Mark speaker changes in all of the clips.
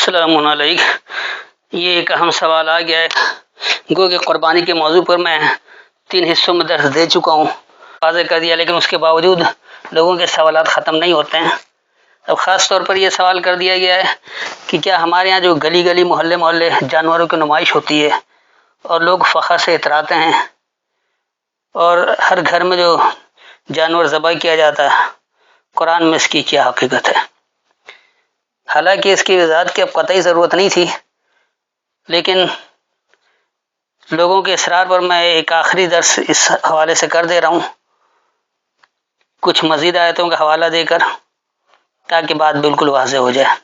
Speaker 1: السلام علیکم۔ یہ ایک اہم سوال آ گیا ہے۔ گو کہ قربانی کے موضوع پر میں 3 حصوں میں درس دے چکا ہوں، واضح کر دیا، لیکن اس کے باوجود لوگوں کے سوالات ختم نہیں ہوتے ہیں۔ اب خاص طور پر یہ سوال کر دیا گیا ہے کہ کیا ہمارے یہاں جو گلی گلی محلے محلے جانوروں کی نمائش ہوتی ہے اور لوگ فخر سے اتراتے ہیں، اور ہر گھر میں جو جانور ذبح کیا جاتا ہے، قرآن میں اس کی کیا حقیقت ہے؟ حالانکہ اس کی وضاحت کی اب قطعی ضرورت نہیں تھی، لیکن لوگوں کے اصرار پر میں ایک آخری درس اس حوالے سے کر دے رہا ہوں، کچھ مزید آیتوں کا حوالہ دے کر، تاکہ بات بالکل واضح ہو جائے۔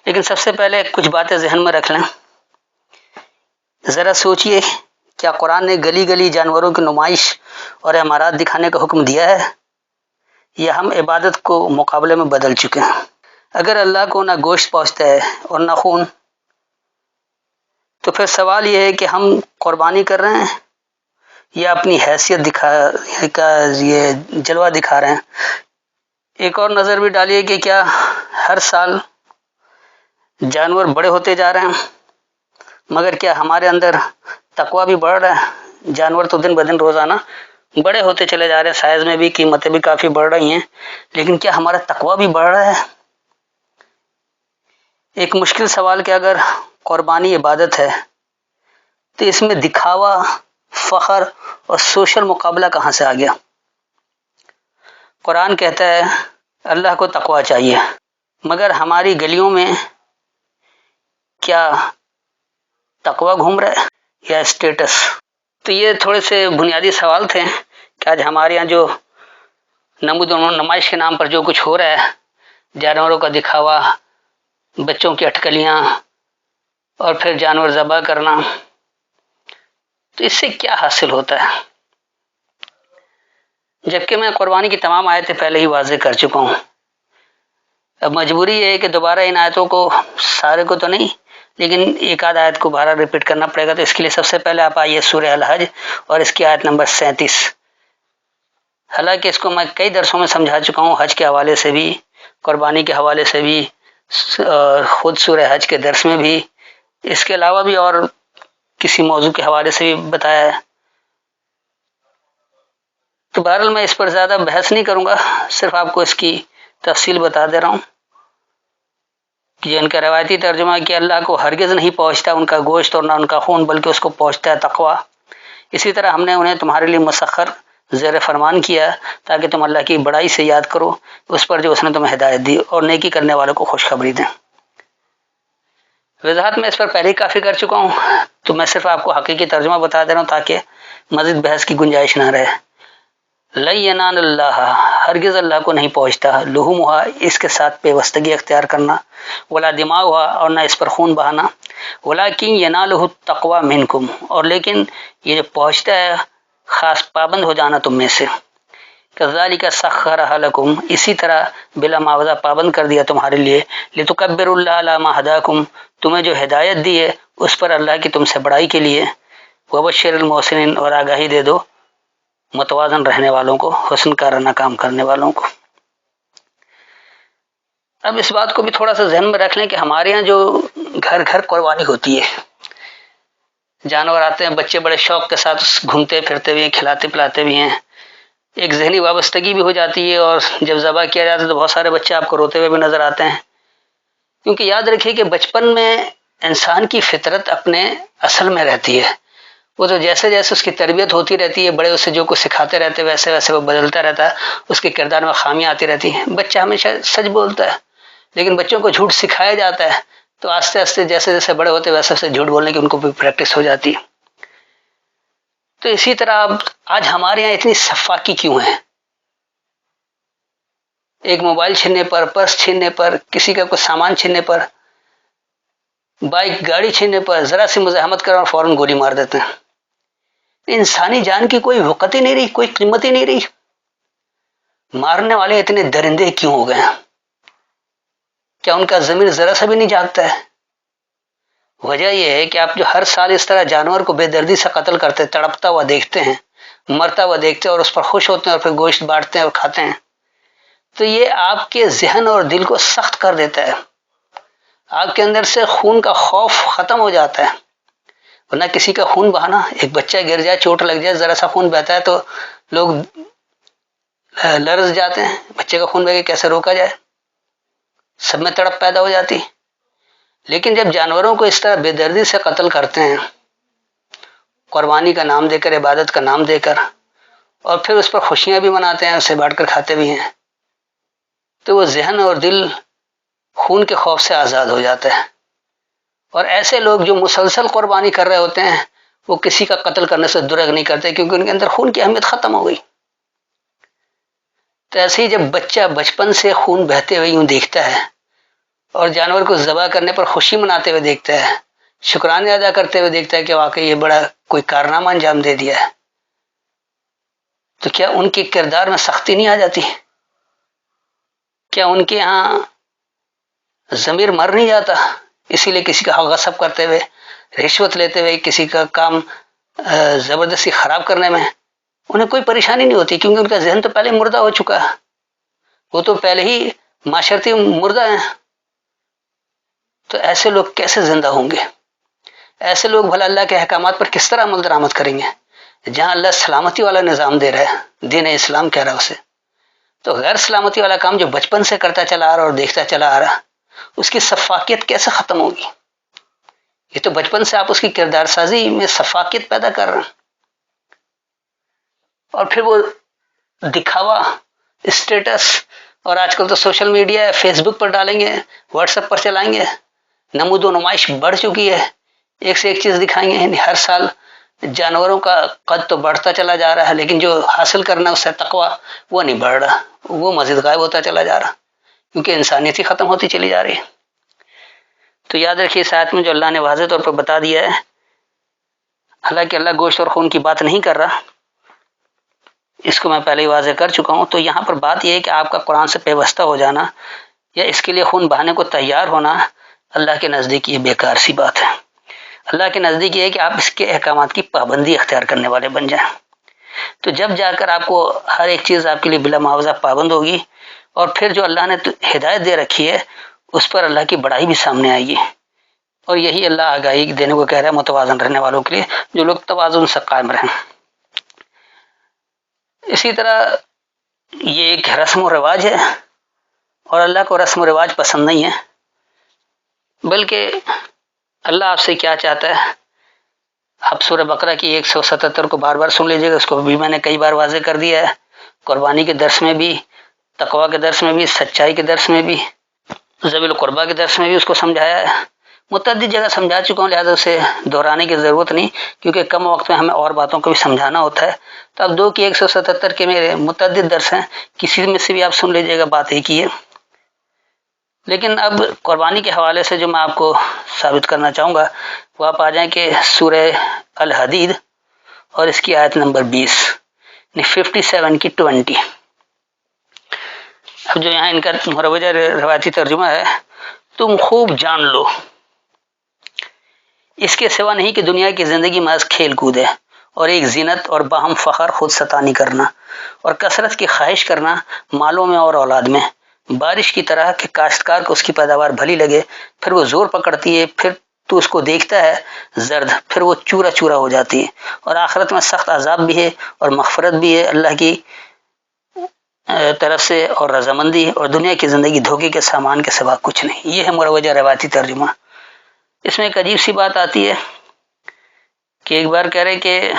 Speaker 1: لیکن سب سے پہلے کچھ باتیں ذہن میں رکھ لیں۔ ذرا سوچئے، کیا قرآن نے گلی گلی جانوروں کی نمائش اور امارات دکھانے کا حکم دیا ہے، یا ہم عبادت کو مقابلے میں بدل چکے ہیں؟ اگر اللہ کو نہ گوشت پہنچتا ہے اور نہ خون، تو پھر سوال یہ ہے کہ ہم قربانی کر رہے ہیں یا اپنی حیثیت کا یہ جلوہ دکھا رہے ہیں۔ ایک اور نظر بھی ڈالیے کہ کیا ہر سال جانور بڑے ہوتے جا رہے ہیں، مگر کیا ہمارے اندر تقویٰ بھی بڑھ رہا ہے؟ جانور تو دن بدن روزانہ بڑے ہوتے چلے جا رہے ہیں، سائز میں بھی قیمتیں بھی کافی بڑھ رہی ہیں، لیکن کیا ہمارا تقویٰ بھی بڑھ رہا ہے؟ ایک مشکل سوال کہ اگر قربانی عبادت ہے تو اس میں دکھاوا، فخر اور سوشل مقابلہ کہاں سے آ گیا؟ قرآن کہتا ہے اللہ کو تقویٰ چاہیے، مگر ہماری گلیوں میں کیا تقویٰ گھوم رہا ہے یا اسٹیٹس؟ تو یہ تھوڑے سے بنیادی سوال تھے کہ آج ہمارے یہاں جو نمود و نمائش کے نام پر جو کچھ ہو رہا ہے، جانوروں کا دکھاوا، بچوں کی اٹکلیاں اور پھر جانور ذبح کرنا، تو اس سے کیا حاصل ہوتا ہے؟ جبکہ میں قربانی کی تمام آیتیں پہلے ہی واضح کر چکا ہوں۔ اب مجبوری یہ ہے کہ دوبارہ ان آیتوں کو، سارے کو تو نہیں، لیکن ایک آدھ آیت کو بارہ ریپیٹ کرنا پڑے گا۔ تو اس کے لیے سب سے پہلے آپ آئیے سورہ الحج اور اس کی آیت نمبر 37۔ حالانکہ اس کو میں کئی درسوں میں سمجھا چکا ہوں، حج کے حوالے سے بھی، قربانی کے حوالے سے بھی، خود سورہ حج کے درس میں بھی، اس کے علاوہ بھی اور کسی موضوع کے حوالے سے بھی بتایا ہے۔ تو بہرحال میں اس پر زیادہ بحث نہیں کروں گا، صرف آپ کو اس کی تفصیل بتا دے رہا ہوں کہ ان کا روایتی ترجمہ ہے کہ اللہ کو ہرگز نہیں پہنچتا ان کا گوشت اور نہ ان کا خون، بلکہ اس کو پہنچتا ہے تقویٰ۔ اسی طرح ہم نے انہیں تمہارے لیے مسخر، زیر فرمان کیا تاکہ تم اللہ کی بڑائی سے یاد کرو اس پر جو اس نے تمہیں ہدایت دی، اور نیکی کرنے والوں کو خوشخبری دیں۔ وضاحت میں اس پر پہلے ہی کافی کر چکا ہوں، تو میں صرف آپ کو حقیقی ترجمہ بتا دے رہا ہوں تاکہ مزید بحث کی گنجائش نہ رہے۔ لن ینال اللہ، ہرگز اللہ کو نہیں پہنچتا، لحومھا، اس کے ساتھ پیوستگی اختیار کرنا، ولا دماؤھا، اور نہ اس پر خون بہانا، ولکن ینالہ التقوی منکم، اور لیکن یہ جو پہنچتا ہے خاص پابند ہو جانا تم میں سے۔ کذالک سخرھا لکم، اسی طرح بلا معاوضہ پابند کر دیا تمہارے لیے، لتکبروا اللہ علی ما ہداکم، تمہیں جو ہدایت دی ہے اس پر اللہ کی تم سے بڑائی کے لیے، وبشر المحسنین، اور آگاہی دے دو متوازن رہنے والوں کو، حسن کارانہ کام کرنے والوں کو۔ اب اس بات کو بھی تھوڑا سا ذہن میں رکھ لیں کہ ہمارے یہاں جو گھر گھر قربانی ہوتی ہے، جانور آتے ہیں، بچے بڑے شوق کے ساتھ گھومتے پھرتے بھی ہیں، کھلاتے پلاتے بھی ہیں، ایک ذہنی وابستگی بھی ہو جاتی ہے، اور جب ذبح کیا جاتا ہے تو بہت سارے بچے آپ کو روتے ہوئے بھی نظر آتے ہیں، کیونکہ یاد رکھیے کہ بچپن میں انسان کی فطرت اپنے اصل میں رہتی ہے، وہ تو جیسے جیسے اس کی تربیت ہوتی رہتی ہے، بڑے اسے جو کچھ سکھاتے رہتے ویسے ویسے وہ بدلتا رہتا ہے، اس کے کردار میں خامیاں آتی رہتی ہیں۔ بچہ ہمیشہ سچ بولتا ہے، لیکن بچوں کو جھوٹ سکھایا جاتا ہے، تو آہستہ آہستہ جیسے جیسے بڑے ہوتے ویسے ویسے جھوٹ بولنے کی ان کو بھی پریکٹس ہو جاتی ہے۔ تو اسی طرح آج ہمارے یہاں اتنی سفاکی کیوں ہے؟ ایک موبائل چھیننے پر، پرس چھیننے پر، کسی کا کچھ سامان چھیننے پر، بائک گاڑی چھیننے پر ذرا سی مزاحمت کرو اور فوراً گولی مار دیتے ہیں۔ انسانی جان کی کوئی وقت ہی نہیں رہی، کوئی قیمت ہی نہیں رہی۔ مارنے والے اتنے درندے کیوں ہو گئے ہیں؟ کیا ان کا ضمیر ذرا سا بھی نہیں جاگتا ہے؟ وجہ یہ ہے کہ آپ جو ہر سال اس طرح جانور کو بے دردی سے قتل کرتے، تڑپتا ہوا دیکھتے ہیں، مرتا ہوا دیکھتے ہیں، اور اس پر خوش ہوتے ہیں اور پھر گوشت بانٹتے ہیں اور کھاتے ہیں، تو یہ آپ کے ذہن اور دل کو سخت کر دیتا ہے۔ آپ کے اندر سے خون کا خوف ختم ہو جاتا ہے. ورنہ کسی کا خون بہانا، ایک بچہ گر جائے، چوٹ لگ جائے، ذرا سا خون بہتا ہے تو لوگ لرز جاتے ہیں، بچے کا خون بہے کیسے روکا جائے، سب میں تڑپ پیدا ہو جاتی. لیکن جب جانوروں کو اس طرح بے دردی سے قتل کرتے ہیں، قربانی کا نام دے کر، عبادت کا نام دے کر، اور پھر اس پر خوشیاں بھی مناتے ہیں، اسے بانٹ کر کھاتے بھی ہیں، تو وہ ذہن اور دل خون کے خوف سے آزاد ہو جاتا ہے. اور ایسے لوگ جو مسلسل قربانی کر رہے ہوتے ہیں وہ کسی کا قتل کرنے سے درگ نہیں کرتے، کیونکہ ان کے اندر خون کی اہمیت ختم ہو گئی. تو ایسے ہی جب بچہ بچپن سے خون بہتے ہوئے یوں دیکھتا ہے اور جانور کو ذبح کرنے پر خوشی مناتے ہوئے دیکھتا ہے، شکرانے ادا کرتے ہوئے دیکھتا ہے کہ واقعی یہ بڑا کوئی کارنامہ انجام دے دیا ہے، تو کیا ان کے کردار میں سختی نہیں آ جاتی؟ کیا ان کے ہاں ضمیر مر نہیں جاتا؟ اسی لیے کسی کا حق غصب کرتے ہوئے، رشوت لیتے ہوئے، کسی کا کام زبردستی خراب کرنے میں انہیں کوئی پریشانی نہیں ہوتی، کیونکہ ان کا ذہن تو پہلے مردہ ہو چکا ہے، وہ تو پہلے ہی معاشرتی مردہ ہیں. تو ایسے لوگ کیسے زندہ ہوں گے؟ ایسے لوگ بھلا اللہ کے احکامات پر کس طرح عمل درآمد کریں گے جہاں اللہ سلامتی والا نظام دے رہا ہے، دین اسلام کہہ رہا ہے اسے؟ تو غیر سلامتی والا کام جو بچپن سے کرتا چلا آ رہا اور دیکھتا چلا آ رہا، اس کی سفاکیت کیسے ختم ہوگی؟ یہ تو بچپن سے آپ اس کی کردار سازی میں سفاکیت پیدا کر رہے ہیں. اور پھر وہ دکھاوا، اسٹیٹس، اور آج کل تو سوشل میڈیا ہے، فیس بک پر ڈالیں گے، واٹس ایپ پر چلائیں گے، نمود و نمائش بڑھ چکی ہے، ایک سے ایک چیز دکھائیں گے. یعنی ہر سال جانوروں کا قد تو بڑھتا چلا جا رہا ہے، لیکن جو حاصل کرنا اس سے تقویٰ وہ نہیں بڑھ رہا، وہ مزید غائب ہوتا چلا جا رہا، کیونکہ انسانیت ہی ختم ہوتی چلی جا رہی ہے. تو یاد رکھیے اس آیت میں جو اللہ نے واضح طور پر بتا دیا ہے، حالانکہ اللہ گوشت اور خون کی بات نہیں کر رہا، اس کو میں پہلے ہی واضح کر چکا ہوں. تو یہاں پر بات یہ ہے کہ آپ کا قرآن سے پیوستہ ہو جانا یا اس کے لیے خون بہانے کو تیار ہونا اللہ کے نزدیک یہ بیکار سی بات ہے. اللہ کے نزدیک یہ ہے کہ آپ اس کے احکامات کی پابندی اختیار کرنے والے بن جائیں. تو جب جا کر آپ کو ہر ایک چیز آپ کے لیے بلا معاوضہ پابند ہوگی، اور پھر جو اللہ نے ہدایت دے رکھی ہے اس پر اللہ کی بڑائی بھی سامنے آئے گی. اور یہی اللہ آگاہی دینے کو کہہ رہا ہے متوازن رہنے والوں کے لیے، جو لوگ توازن سے قائم رہیں. اسی طرح یہ ایک رسم و رواج ہے، اور اللہ کو رسم و رواج پسند نہیں ہے، بلکہ اللہ آپ سے کیا چاہتا ہے آپ سورہ بقرہ کی 177 کو بار بار سن لیجیے گا، اس کو بھی میں نے کئی بار واضح کر دیا ہے، قربانی کے درس میں بھی، تقویٰ کے درس میں بھی، سچائی کے درس میں بھی، ذوی القربہ کے درس میں بھی اس کو سمجھایا ہے، متعدد جگہ سمجھا چکا ہوں، لہٰذا اسے دہرانے کی ضرورت نہیں، کیونکہ کم وقت میں ہمیں اور باتوں کو بھی سمجھانا ہوتا ہے. تو اب 2 کی 177 کے میرے متعدد درس ہیں، کسی میں سے بھی آپ سن لیجیے گا، بات ایک ہی ہے. لیکن اب قربانی کے حوالے سے جو میں آپ کو ثابت کرنا چاہوں گا وہ آپ آ جائیں کہ سورہ الحدید اور اس کی آیت نمبر 20، 57 کی 20. اب جو یہاں ان کا مروجہ روایتی ترجمہ ہے، تم خوب جان لو اس کے سوا نہیں کہ دنیا کی زندگی محض کھیل کود ہے، اور ایک زینت اور باہم فخر، خود ستانی کرنا اور کثرت کی خواہش کرنا مالوں میں اور اولاد میں، بارش کی طرح کہ کاشتکار کو اس کی پیداوار بھلی لگے، پھر وہ زور پکڑتی ہے، پھر تو اس کو دیکھتا ہے زرد، پھر وہ چورا چورا ہو جاتی ہے، اور آخرت میں سخت عذاب بھی ہے اور مغفرت بھی ہے اللہ کی طرف سے، اور رضامندی، اور دنیا کی زندگی دھوکے کے سامان کے سوا کچھ نہیں. یہ ہے مروجہ روایتی ترجمہ. اس میں ایک عجیب سی بات آتی ہے کہ ایک بار کہہ رہے کہ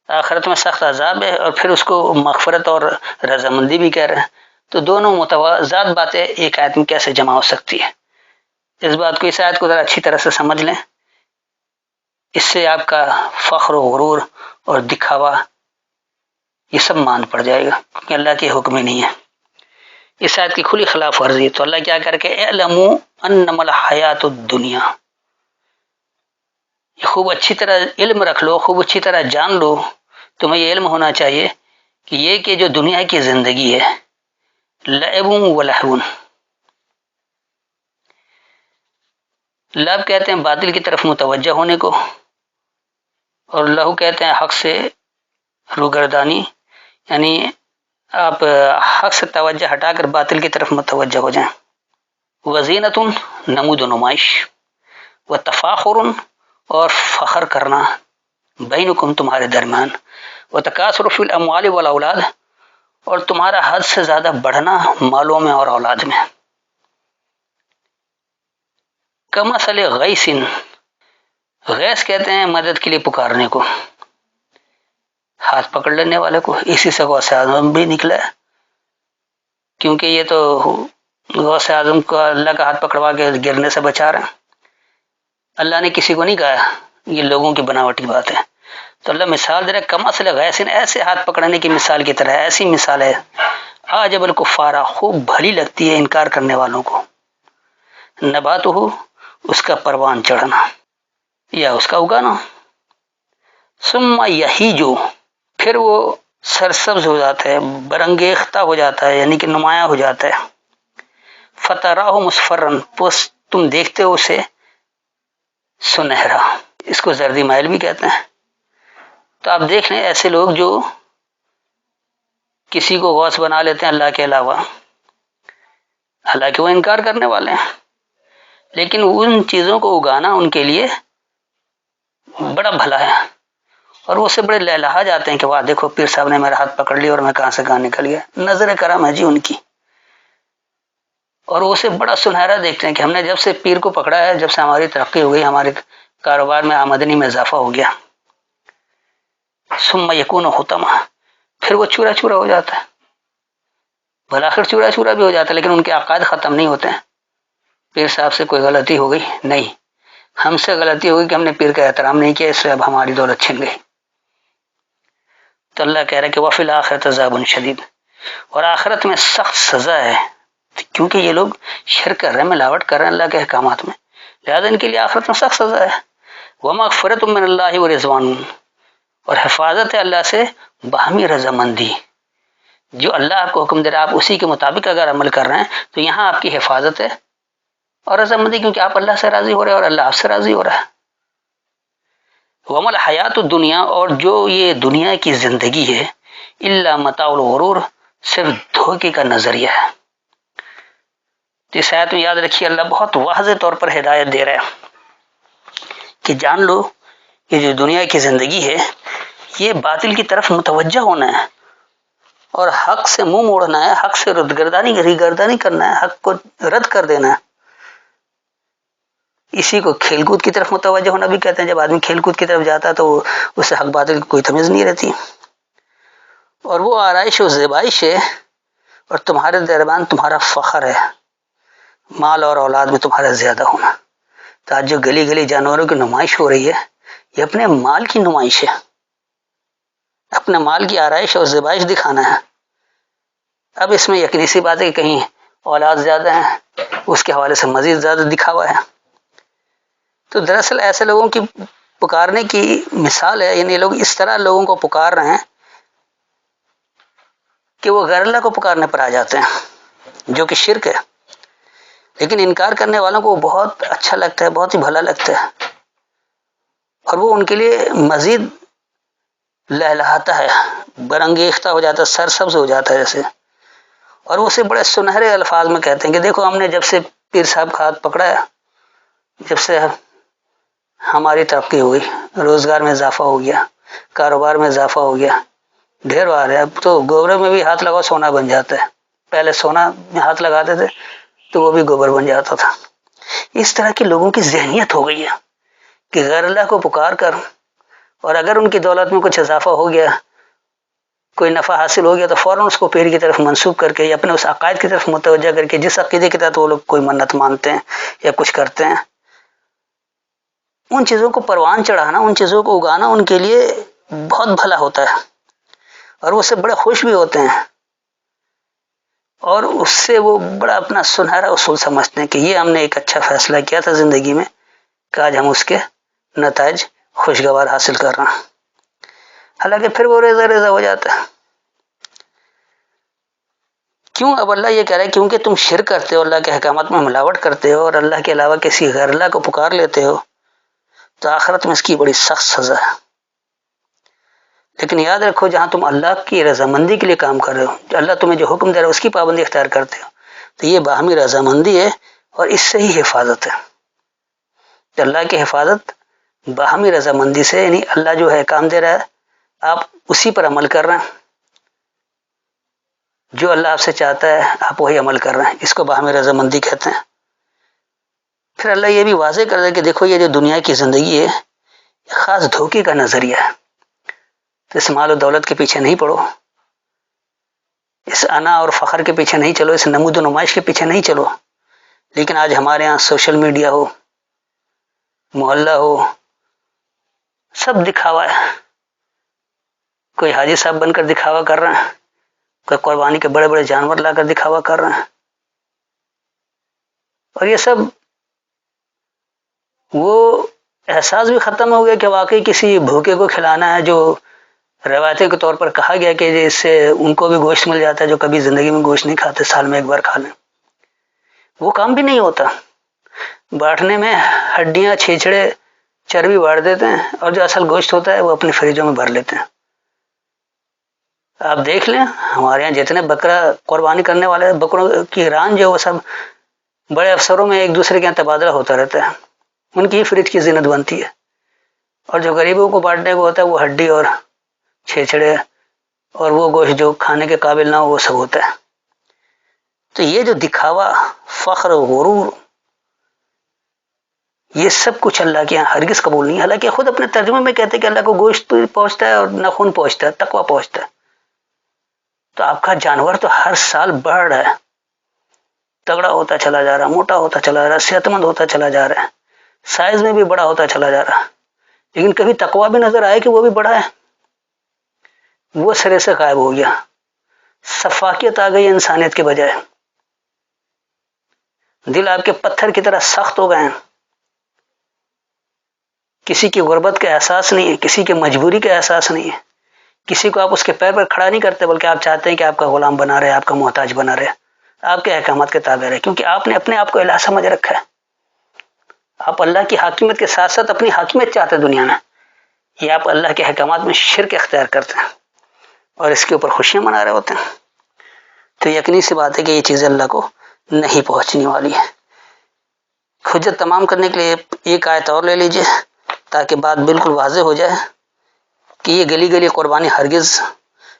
Speaker 1: آخرت میں سخت عذاب ہے، اور پھر اس کو مغفرت اور رضامندی بھی کہہ رہے ہیں. تو دونوں متضاد باتیں ایک آیت میں کیسے جمع ہو سکتی ہے؟ اس بات کو، اس آیت کو ذرا اچھی طرح سے سمجھ لیں، اس سے آپ کا فخر و غرور اور دکھاوا یہ سب مان پڑ جائے گا، کیونکہ اللہ کے حکم ہی نہیں ہے. اس آیت کی کھلی خلاف ورزی. تو اللہ کیا کر کے اعلموا انما الحیات الدنیا، خوب اچھی طرح علم رکھ لو، خوب اچھی طرح جان لو، تمہیں یہ علم ہونا چاہیے کہ یہ کہ جو دنیا کی زندگی ہے لعب و لہو، لعب کہتے ہیں باطل کی طرف متوجہ ہونے کو، اور لہو کہتے ہیں حق سے روگردانی، یعنی آپ حق سے توجہ ہٹا کر باطل کی طرف متوجہ ہو جائیں. وزینت نمود و نمائش، و تفاخر اور فخر کرنا، بینکم تمہارے درمیان، و تکاثر فی الاموال والاولاد اور تمہارا حد سے زیادہ بڑھنا مالوں میں اور اولاد میں. کمثل غیث، غیث کہتے ہیں مدد کے لیے پکارنے کو، ہاتھ پکڑ لینے والے کو. اسی سے غوث اعظم بھی نکلا ہے، کیونکہ یہ تو غوث اعظم کو اللہ کا ہاتھ پکڑوا کے گرنے سے بچا رہے ہیں. اللہ نے کسی کو نہیں کہا، یہ لوگوں کی بناوٹی بات ہے. تو اللہ مثال دے رہا ہے کمثل غیث، ایسے ہاتھ پکڑنے کی مثال کی طرح، ایسی مثال ہے. عجب الکفار، خوب بھلی لگتی ہے انکار کرنے والوں کو. نبات ہو، اس کا پروان چڑھنا یا اس کا اگانا. ثم یہیجو، پھر وہ سرسبز ہو جاتا ہے، برنگیختہ ہو جاتا ہے، یعنی کہ نمایاں ہو جاتا ہے. فتراہ مصفرن، تم دیکھتے ہو اسے سنہرا. اس کو زردی مائل بھی کہتے ہیں. تو آپ دیکھ لیں ایسے لوگ جو کسی کو غوث بنا لیتے ہیں اللہ کے علاوہ، حالانکہ وہ انکار کرنے والے ہیں، لیکن ان چیزوں کو اگانا ان کے لیے بڑا بھلا ہے. اور وہ سے بڑے لہلہا جاتے ہیں کہ واہ دیکھو پیر صاحب نے میرا ہاتھ پکڑ لیا اور میں کہاں سے کہاں نکل گیا. نظر کرم ہے جی ان کی. اور وہ اسے بڑا سنہرا دیکھتے ہیں کہ ہم نے جب سے پیر کو پکڑا ہے، جب سے ہماری ترقی ہو گئی، ہمارے کاروبار میں آمدنی میں اضافہ ہو گیا. ثم یکون حطما، پھر وہ چورا چورا ہو جاتا ہے. بالآخر چورا چورا بھی ہو جاتا ہے، لیکن ان کے عقائد ختم نہیں ہوتے ہیں. پیر صاحب سے کوئی غلطی ہو گئی نہیں، ہم سے غلطی ہو گئی کہ ہم نے پیر کا احترام نہیں کیا، اس سے اب ہماری دولت چھن گئی. تو اللہ کہہ رہا ہے کہ وفی الآخرۃ عذاب شدید، اور آخرت میں سخت سزا ہے، کیونکہ یہ لوگ شرک کر رہے ہیں، ملاوٹ کر رہے ہیں اللہ کے احکامات میں، لہذا ان کے لیے آخرت میں سخت سزا ہے. ومغفرۃ من اللہ ورضوان، اور حفاظت ہے اللہ سے باہمی رضامندی. جو اللہ آپ کو حکم دے رہا ہے آپ اسی کے مطابق اگر عمل کر رہے ہیں تو یہاں آپ کی حفاظت ہے اور رضامندی، کیونکہ آپ اللہ سے راضی ہو رہے ہیں اور اللہ آپ سے راضی ہو رہا ہے. وما الحیات الدنیا، اور جو یہ دنیا کی زندگی ہے، الا متاع الغرور، صرف دھوکے کا نظریہ ہے. اس آیت میں یاد رکھیے اللہ بہت واضح طور پر ہدایت دے رہا ہے کہ جان لو یہ جو دنیا کی زندگی ہے یہ باطل کی طرف متوجہ ہونا ہے اور حق سے منہ موڑنا ہے، حق سے ریگردانی کرنا ہے، حق کو رد کر دینا ہے. اسی کو کھیل کود کی طرف متوجہ ہونا بھی کہتے ہیں. جب آدمی کھیل کود کی طرف جاتا ہے تو اس سے حق باطل کی کوئی تمیز نہیں رہتی. اور وہ آرائش و زیبائش ہے اور تمہارے درمیان تمہارا فخر ہے، مال اور اولاد میں تمہارا زیادہ ہونا. تو آج جو گلی گلی جانوروں کی نمائش ہو رہی ہے یہ اپنے مال کی نمائش ہے، اپنے مال کی آرائش اور زیبائش دکھانا ہے. اب اس میں یقینی سی بات ہے کہ کہیں اولاد زیادہ ہیں، اس کے حوالے سے مزید زیادہ دکھاوا ہے. تو دراصل ایسے لوگوں کی پکارنے کی مثال ہے، یعنی لوگ اس طرح لوگوں کو پکار رہے ہیں کہ وہ غیر اللہ کو پکارنے پر آ جاتے ہیں، جو کہ شرک ہے. لیکن انکار کرنے والوں کو بہت اچھا لگتا ہے، بہت ہی بھلا لگتا ہے، اور وہ ان کے لیے مزید لہلہاتا ہے، برنگیختہ ہو جاتا ہے، سرسبز ہو جاتا ہے جیسے. اور وہ اسے بڑے سنہرے الفاظ میں کہتے ہیں کہ دیکھو ہم نے جب سے پیر صاحب کا ہاتھ پکڑا ہے، جب سے ہماری ترقی ہو گئی، روزگار میں اضافہ ہو گیا، کاروبار میں اضافہ ہو گیا، ڈھیر بار ہے. اب تو گوبر میں بھی ہاتھ لگاؤ سونا بن جاتا ہے. پہلے سونا میں ہاتھ لگاتے تھے تو وہ بھی گوبر بن جاتا تھا. اس طرح کی لوگوں کی ذہنیت ہو گئی ہے کہ غیر اللہ کو پکار کر، اور اگر ان کی دولت میں کچھ اضافہ ہو گیا، کوئی نفع حاصل ہو گیا تو فوراً اس کو پیر کی طرف منسوب کر کے یا اپنے اس عقائد کی طرف متوجہ کر کے، جس عقیدے کے تحت وہ لوگ کوئی منت مانتے ہیں یا کچھ کرتے ہیں، ان چیزوں کو پروان چڑھانا، ان چیزوں کو اگانا ان کے لیے بہت بھلا ہوتا ہے اور وہ اس سے بڑے خوش بھی ہوتے ہیں، اور اس سے وہ بڑا اپنا سنہرا اصول سمجھتے ہیں کہ یہ ہم نے ایک اچھا فیصلہ کیا تھا زندگی میں کہ آج ہم اس کے نتائج خوشگوار حاصل کر رہے ہیں. حالانکہ پھر وہ ریزہ ریزہ ہو جاتا ہے. کیوں؟ اب اللہ یہ کہہ رہا ہے کیونکہ تم شرک کرتے ہو، اللہ کے احکامات میں ملاوٹ کرتے ہو اور اللہ کے علاوہ کسی غیر اللہ کو پکار لیتے ہو، تو آخرت میں اس کی بڑی سخت سزا ہے. لیکن یاد رکھو جہاں تم اللہ کی رضامندی کے لیے کام کر رہے ہو، جو اللہ تمہیں جو حکم دے رہا ہے اس کی پابندی اختیار کرتے ہو، تو یہ باہمی رضامندی ہے اور اس سے ہی حفاظت ہے. تو اللہ کی حفاظت باہمی رضامندی سے، یعنی اللہ جو ہے کام دے رہا ہے آپ اسی پر عمل کر رہے ہیں، جو اللہ آپ سے چاہتا ہے آپ وہی عمل کر رہے ہیں، اس کو باہمی رضامندی کہتے ہیں. پھر اللہ یہ بھی واضح کر دے کہ دیکھو یہ جو دنیا کی زندگی ہے یہ خاص دھوکے کا نظریہ ہے. تو اس مال و دولت کے پیچھے نہیں پڑو، اس انا اور فخر کے پیچھے نہیں چلو، اس نمود و نمائش کے پیچھے نہیں چلو. لیکن آج ہمارے ہاں سوشل میڈیا ہو، محلہ ہو، سب دکھاوا ہے. کوئی حاجی صاحب بن کر دکھاوا کر رہے ہیں، کوئی قربانی کے بڑے بڑے جانور لا کر دکھاوا کر رہے ہیں. اور یہ سب وہ احساس بھی ختم ہو گیا کہ واقعی کسی بھوکے کو کھلانا ہے، جو روایتی کے طور پر کہا گیا کہ اس سے ان کو بھی گوشت مل جاتا ہے جو کبھی زندگی میں گوشت نہیں کھاتے، سال میں ایک بار کھا لیں. وہ کام بھی نہیں ہوتا. بانٹنے میں ہڈیاں، چھیچڑے، چربی بانٹ دیتے ہیں، اور جو اصل گوشت ہوتا ہے وہ اپنے فریجوں میں بھر لیتے ہیں. آپ دیکھ لیں ہمارے یہاں جتنے بکرا قربانی کرنے والے بکروں کی ران جو وہ سب بڑے افسروں میں ایک دوسرے کے یہاں تبادلہ ہوتا رہتا ہے، ان کی فریج کی زینت بنتی ہے. اور جو غریبوں کو بانٹنے کو ہوتا ہے وہ ہڈی اور چھیچڑے اور وہ گوشت جو کھانے کے قابل نہ ہو وہ سب ہوتا ہے. تو یہ جو دکھاوا، فخر، غرور، یہ سب کچھ اللہ کے یہاں ہرگز قبول نہیں. حالانکہ خود اپنے ترجمے میں کہتے ہیں کہ اللہ کو گوشت پہنچتا ہے اور ناخن پہنچتا ہے، تقویٰ پہنچتا ہے. تو آپ کا جانور تو ہر سال بڑھ رہا ہے، تگڑا ہوتا چلا جا رہا ہے، موٹا ہوتا چلا جا رہا ہے، صحت مند ہوتا چلا جا رہا ہے، سائز میں بھی بڑا ہوتا چلا جا رہا ہے. لیکن کبھی تقویٰ بھی نظر آئے کہ وہ بھی بڑا ہے؟ وہ سرے سے غائب ہو گیا. سفاکیت آ گئی انسانیت کے بجائے. دل آپ کے پتھر کی طرح سخت ہو گئے ہیں. کسی کی غربت کا احساس نہیں ہے، کسی کی مجبوری کا احساس نہیں ہے، کسی کو آپ اس کے پیر پر کھڑا نہیں کرتے بلکہ آپ چاہتے ہیں کہ آپ کا غلام بنا رہے، آپ کا محتاج بنا رہے، آپ کے احکامات کے تابع رہے، کیونکہ آپ نے اپنے آپ کو الہ سمجھ رکھا ہے. آپ اللہ کی حاکمیت کے ساتھ ساتھ اپنی حاکمیت چاہتے ہیں دنیا میں. یہ آپ اللہ کے احکامات میں شرک اختیار کرتے ہیں اور اس کے اوپر خوشیاں منا رہے ہوتے ہیں. تو یقینی سی بات ہے کہ یہ چیزیں اللہ کو نہیں پہنچنے والی ہے. حجت تمام کرنے کے لیے ایک آیت اور لے لیجئے تاکہ بات بالکل واضح ہو جائے کہ یہ گلی گلی قربانی ہرگز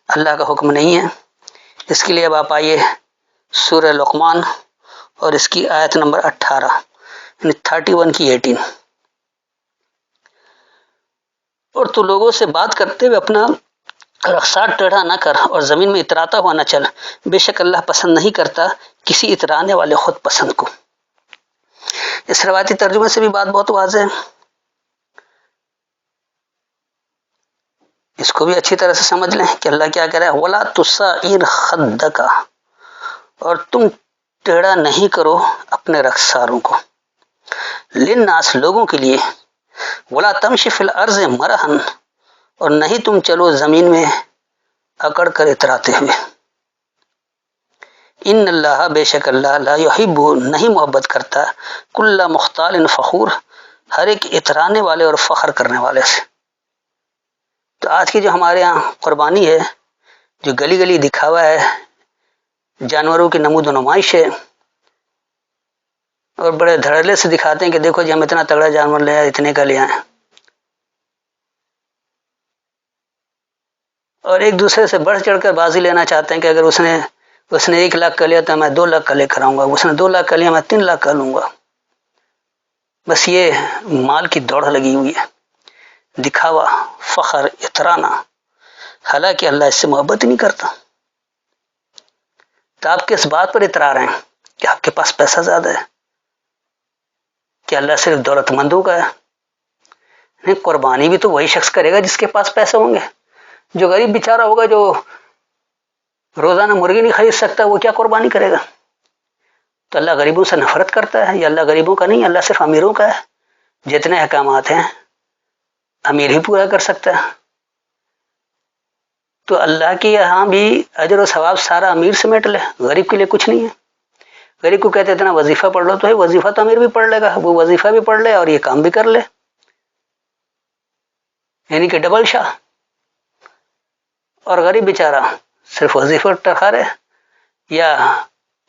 Speaker 1: اللہ کا حکم نہیں ہے. اس کے لیے اب آپ آئیے سورہ لقمان اور اس کی آیت نمبر 18 یعنی 31 کی 18. اور تو لوگوں سے بات کرتے ہوئے اپنا رخسار ٹیڑھا نہ کر اور زمین میں اتراتا ہوا نہ چل، بے شک اللہ پسند نہیں کرتا کسی اترانے والے خود پسند کو. اس روایتی ترجمے سے بھی بات بہت واضح ہے. اس کو بھی اچھی طرح سے سمجھ لیں کہ اللہ کیا کہہ رہا ہے. وَلَا تُصَعِّرْ خَدَّكَ، اور تم ٹیڑھا نہیں کرو اپنے رخساروں کو، لِلنَّاسِ لوگوں کے لیے، وَلَا تَمْشِ فِي الْأَرْضِ مَرَحًا، اور نہیں تم چلو زمین میں اکڑ کر اتراتے ہوئے. ان اللہ، بے شک اللہ، لا یحب، نہیں محبت کرتا، کل مختال فخور، ہر ایک اترانے والے اور فخر کرنے والے سے. تو آج کی جو ہمارے یہاں قربانی ہے، جو گلی گلی دکھاوا ہے، جانوروں کی نمود و نمائش ہے، اور بڑے دھڑلے سے دکھاتے ہیں کہ دیکھو جی ہم اتنا تگڑا جانور لے آئے، اتنے کا لے آئے، اور ایک دوسرے سے بڑھ چڑھ کر بازی لینا چاہتے ہیں کہ اگر اس نے 1 لاکھ کا لیا تو میں 2 لاکھ کا لے کر آؤں گا، اس نے 2 لاکھ کا لیا میں 3 لاکھ کا لوں گا. بس یہ مال کی دوڑ لگی ہوئی ہے، دکھاوا، فخر، اترانا. حالانکہ اللہ اس سے محبت ہی نہیں کرتا. تو آپ کس بات پر اترا رہے ہیں کہ آپ کے پاس پیسہ زیادہ ہے، کہ اللہ صرف دولت مندوں کا ہے؟ نہیں، قربانی بھی تو وہی شخص کرے گا جس کے پاس پیسے ہوں گے. جو غریب بیچارہ ہوگا، جو روزانہ مرغی نہیں خرید سکتا، وہ کیا قربانی کرے گا؟ تو اللہ غریبوں سے نفرت کرتا ہے؟ یہ اللہ غریبوں کا نہیں، اللہ صرف امیروں کا ہے. جتنے احکامات ہیں امیر ہی پورا کر سکتا ہے. تو اللہ کے یہاں بھی اجر و ثواب سارا امیر سمیٹ لے، غریب کے لیے کچھ نہیں ہے. غریب کو کہتے اتنا وظیفہ پڑھ لو، تو ہے وظیفہ تو امیر بھی پڑھ لے گا، وہ وظیفہ بھی پڑھ لے اور یہ کام بھی کر لے، یعنی کہ ڈبل شاہ. اور غریب بیچارہ صرف وظیفہ ٹرکھا رہے یا